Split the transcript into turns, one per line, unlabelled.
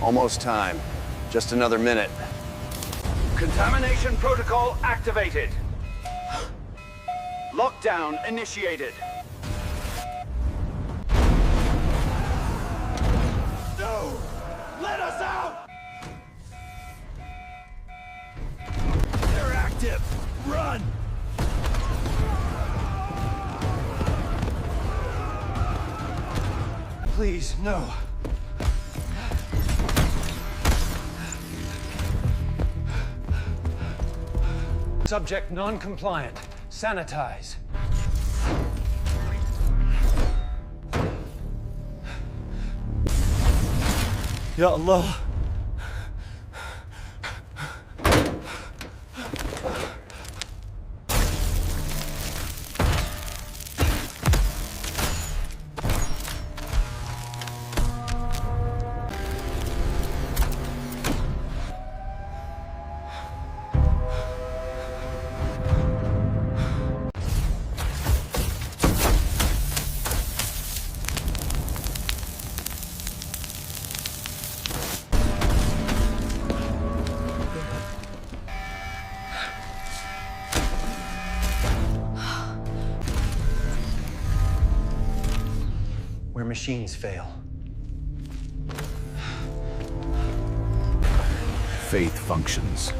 Almost time. Just another minute.
Contamination protocol activated. Lockdown initiated. No! Let us out! They're active! Run! Please, no.
Subject non-compliant. Sanitize.
Ya Allah.
Where machines fail.
Faith functions.